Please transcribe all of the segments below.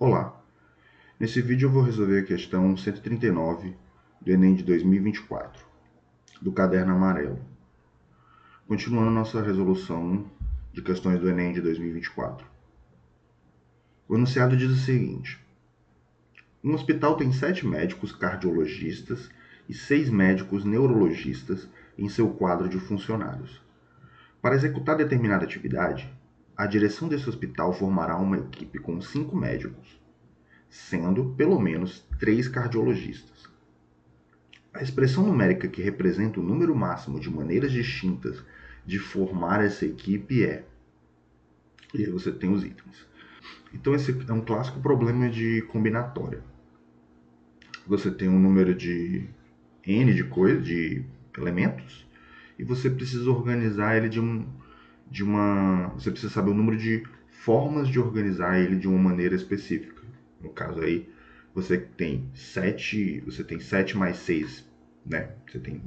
Olá, nesse vídeo eu vou resolver a questão 139 do Enem de 2024, do caderno amarelo. Continuando nossa resolução de questões do Enem de 2024. O enunciado diz o seguinte: um hospital tem 7 médicos cardiologistas e 6 médicos neurologistas em seu quadro de funcionários. Para executar determinada atividade, a direção desse hospital formará uma equipe com 5 médicos, sendo pelo menos 3 cardiologistas. A expressão numérica que representa o número máximo de maneiras distintas de formar essa equipe é... E aí você tem os itens. Então esse é um clássico problema de combinatória. Você tem um número de N de elementos e você precisa organizar ele você precisa saber o número de formas de organizar ele de uma maneira específica. No caso aí, você tem 7 mais 6, né? Você tem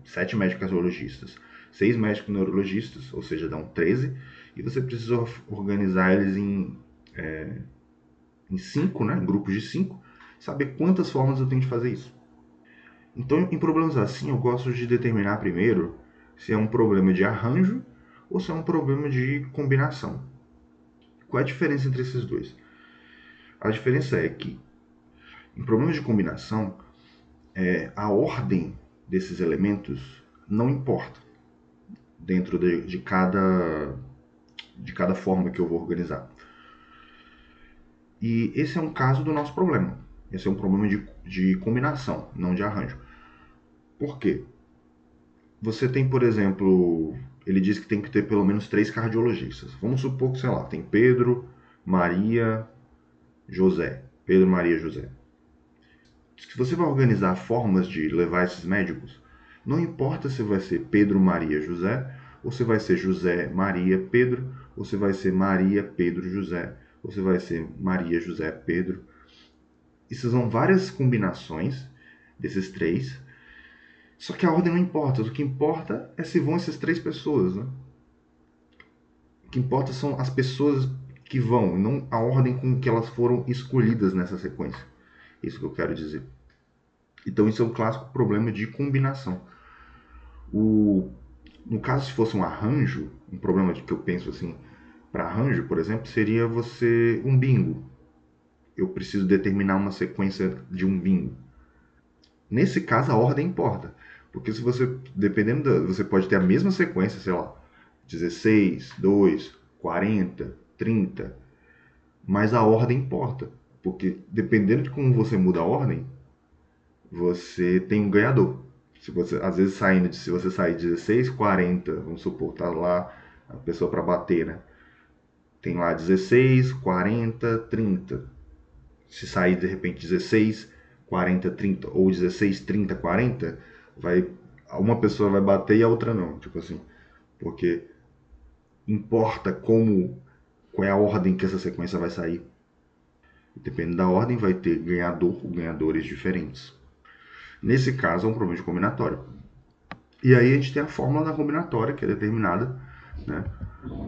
7 médicos cardiologistas, 6 médicos neurologistas, ou seja, dão 13, e você precisa organizar eles em 5, né? Em grupos de 5, saber quantas formas eu tenho de fazer isso. Então, em problemas assim, eu gosto de determinar primeiro se é um problema de arranjo ou se é um problema de combinação. Qual é a diferença entre esses dois? A diferença é que, em problemas de combinação, a ordem desses elementos não importa dentro de cada forma que eu vou organizar. E esse é um caso do nosso problema. Esse é um problema de combinação, não de arranjo. Por quê? Você tem, por exemplo, ele diz que tem que ter pelo menos 3 cardiologistas. Vamos supor que, sei lá, tem Pedro, Maria, José. Pedro, Maria, José. Se você vai organizar formas de levar esses médicos, não importa se vai ser Pedro, Maria, José, ou se vai ser José, Maria, Pedro, ou se vai ser Maria, Pedro, José, ou se vai ser Maria, José, Pedro. Isso são várias combinações desses três, só que a ordem não importa. O que importa é se vão essas 3 pessoas, né? O que importa são as pessoas que vão, não a ordem com que elas foram escolhidas nessa sequência. Isso que eu quero dizer. Então isso é um clássico problema de combinação. No caso, se fosse um arranjo, um problema que eu penso assim, para arranjo, por exemplo, seria você um bingo. Eu preciso determinar uma sequência de um bingo. Nesse caso, a ordem importa. Porque se você, você pode ter a mesma sequência, sei lá, 16, 2, 40, 30, mas a ordem importa. Porque dependendo de como você muda a ordem, você tem um ganhador. Se você, às vezes se você sair 16, 40, vamos supor, tá lá a pessoa para bater, né? Tem lá 16, 40, 30. Se sair de repente 16, 40, 30 ou 16, 30, 40, vai uma pessoa vai bater e a outra não, tipo assim, porque importa qual é a ordem que essa sequência vai sair. Dependendo da ordem, vai ter ganhador ou ganhadores diferentes. Nesse caso, é um problema de combinatório. E aí a gente tem a fórmula da combinatória, que é determinada, né?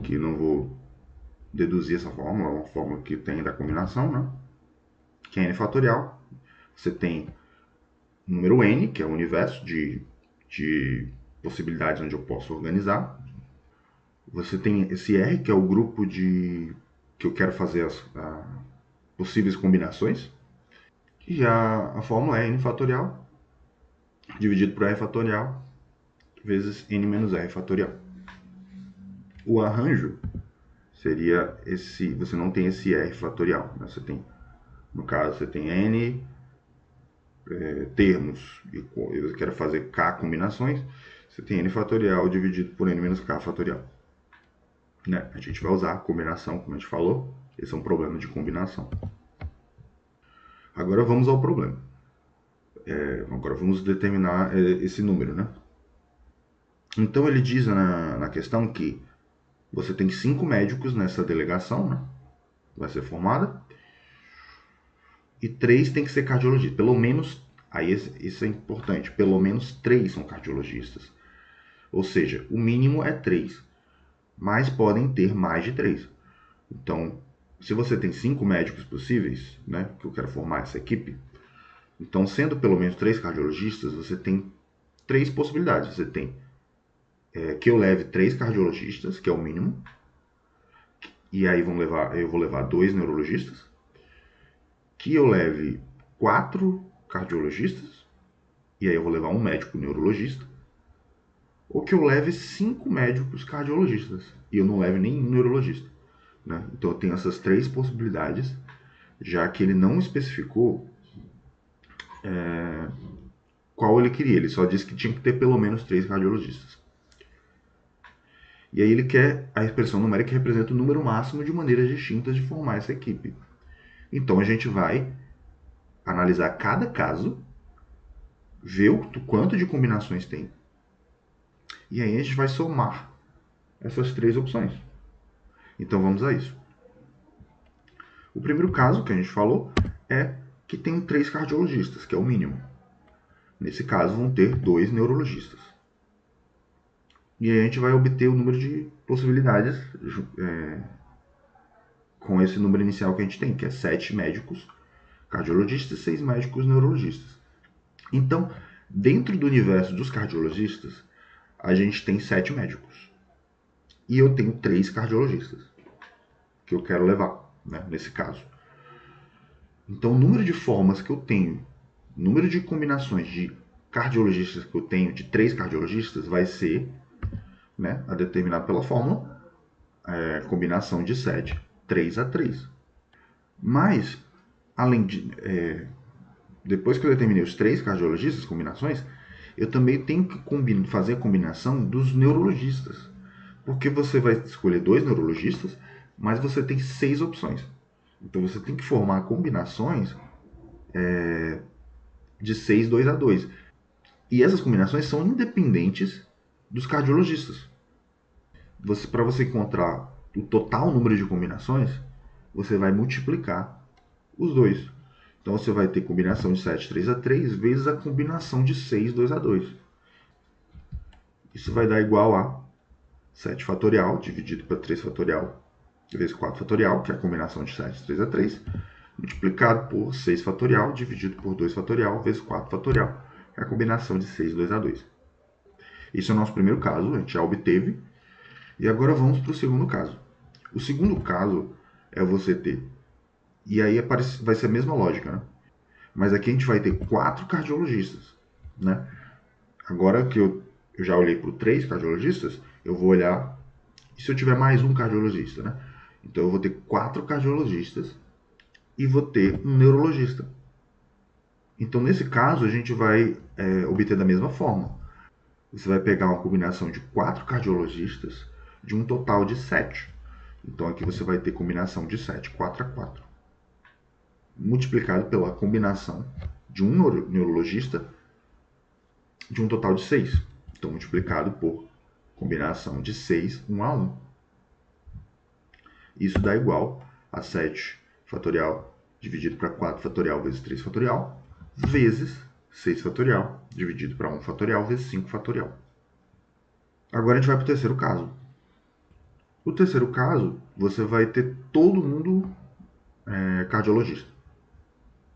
Que não vou deduzir essa fórmula, é uma fórmula que tem da combinação, né? Que é n fatorial. Você tem o número n, que é o universo de possibilidades onde eu posso organizar. Você tem esse r, que é o grupo que eu quero fazer as possíveis combinações. E já a fórmula é n fatorial dividido por r fatorial vezes n menos r fatorial. O arranjo seria esse, você não tem esse r fatorial, né? Você tem, no caso, você tem n termos e eu quero fazer k combinações, você tem n fatorial dividido por n menos k fatorial. Né? A gente vai usar a combinação, como a gente falou, esse é um problema de combinação. Agora vamos ao problema. Agora vamos determinar esse número, né? Então ele diz na questão que você tem 5 médicos nessa delegação, né? Vai ser formada, e 3 tem que ser cardiologistas. Pelo menos, aí isso é importante, pelo menos 3 são cardiologistas. Ou seja, o mínimo é 3, mas podem ter mais de 3. Então, se você tem 5 médicos possíveis, né, que eu quero formar essa equipe, então sendo pelo menos 3 cardiologistas, você tem 3 possibilidades. Você tem que eu leve 3 cardiologistas, que é o mínimo, e aí eu vou levar 2 neurologistas, que eu leve 4 cardiologistas, e aí eu vou levar um médico neurologista, ou que eu leve 5 médicos cardiologistas, e eu não leve nenhum neurologista. Né? Então eu tenho essas 3 possibilidades, já que ele não especificou qual ele queria, ele só disse que tinha que ter pelo menos 3 cardiologistas. E aí ele quer a expressão numérica que representa o número máximo de maneiras distintas de formar essa equipe. Então a gente vai analisar cada caso, ver o quanto de combinações tem, e aí a gente vai somar essas 3 opções. Então vamos a isso. O primeiro caso que a gente falou é que tem 3 cardiologistas, que é o mínimo. Nesse caso vão ter 2 neurologistas. E aí a gente vai obter o número de possibilidades com esse número inicial que a gente tem, que é 7 médicos cardiologistas e 6 médicos neurologistas. Então, dentro do universo dos cardiologistas, a gente tem 7 médicos. E eu tenho 3 cardiologistas que eu quero levar, né, nesse caso. Então, o número de formas que eu tenho, o número de combinações de cardiologistas que eu tenho, de 3 cardiologistas, vai ser, né, a determinado pela fórmula, combinação de 7, 3 a 3. Mas, além de, depois que eu determinei os 3 cardiologistas, combinações, eu também tenho que fazer a combinação dos neurologistas. Porque você vai escolher 2 neurologistas, mas você tem 6 opções. Então você tem que formar combinações de 6, 2 a 2. E essas combinações são independentes dos cardiologistas. Para você encontrar o total número de combinações, você vai multiplicar os dois. Então você vai ter combinação de 7, 3 a 3 vezes a combinação de 6, 2 a 2. Isso vai dar igual a 7 fatorial dividido por 3 fatorial vezes 4 fatorial, que é a combinação de 7, 3 a 3, multiplicado por 6 fatorial dividido por 2 fatorial vezes 4 fatorial, que é a combinação de 6, 2 a 2. Esse é o nosso primeiro caso, a gente já obteve. E agora vamos para o segundo caso. O segundo caso é você ter, e aí vai ser a mesma lógica, né? Mas aqui a gente vai ter 4 cardiologistas, né? Agora que eu já olhei para 3 cardiologistas, eu vou olhar, e se eu tiver mais um cardiologista, né? Então eu vou ter 4 cardiologistas e vou ter um neurologista. Então nesse caso a gente vai obter da mesma forma. Você vai pegar uma combinação de 4 cardiologistas de um total de 7. Então aqui você vai ter combinação de 7, 4 a 4. Multiplicado pela combinação de um neurologista de um total de 6. Então multiplicado por combinação de 6, 1 a 1. Isso dá igual a 7 fatorial dividido para 4 fatorial vezes 3 fatorial, vezes 6 fatorial dividido para 1 fatorial vezes 5 fatorial. Agora a gente vai para o terceiro caso. O terceiro caso, você vai ter todo mundo cardiologista.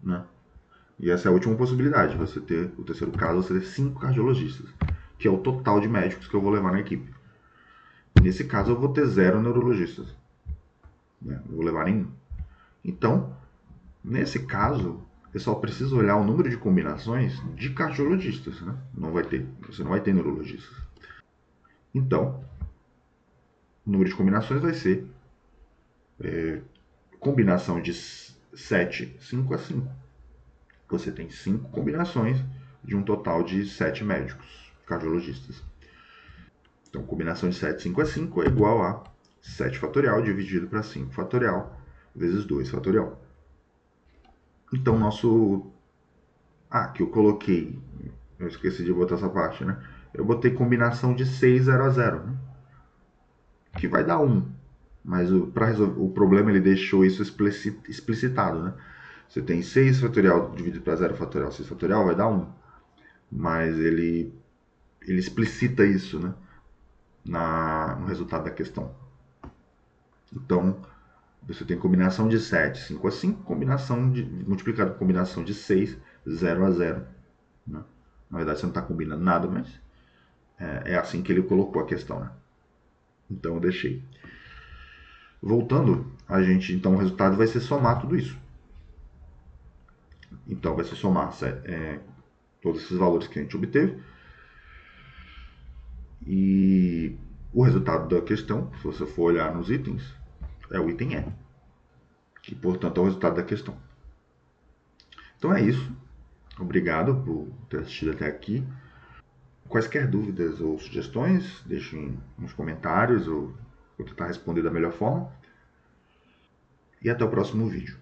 Né? E essa é a última possibilidade, você ter o terceiro caso, você ter 5 cardiologistas, que é o total de médicos que eu vou levar na equipe. Nesse caso, eu vou ter 0 neurologistas. Né? Não vou levar nenhum. Então, nesse caso, eu só preciso olhar o número de combinações de cardiologistas. Né? Você não vai ter neurologistas. Então, o número de combinações vai ser combinação de 7, 5 a 5. Você tem 5 combinações de um total de 7 médicos cardiologistas. Então, combinação de 7, 5 a 5 é igual a 7 fatorial dividido para 5 fatorial vezes 2 fatorial. Então, nosso... que eu coloquei... Eu esqueci de botar essa parte, né? Eu botei combinação de 6, 0 a 0, né? Que vai dar 1. Mas para resolver o problema, ele deixou isso explicitado, né? Você tem 6 fatorial dividido para 0 fatorial, 6 fatorial, vai dar 1. Mas ele explicita isso, né? No resultado da questão. Então, Você tem combinação de 7, 5 a 5, multiplicado por combinação de 6, 0 a 0. Né? Na verdade, você não está combinando nada, mas é assim que ele colocou a questão. Né? Então eu deixei. Voltando, então o resultado vai ser somar tudo isso. Então vai ser somar todos esses valores que a gente obteve. E o resultado da questão, se você for olhar nos itens, é o item E, que portanto é o resultado da questão. Então é isso. Obrigado por ter assistido até aqui. Quaisquer dúvidas ou sugestões, deixem nos comentários, ou vou tentar responder da melhor forma. E até o próximo vídeo.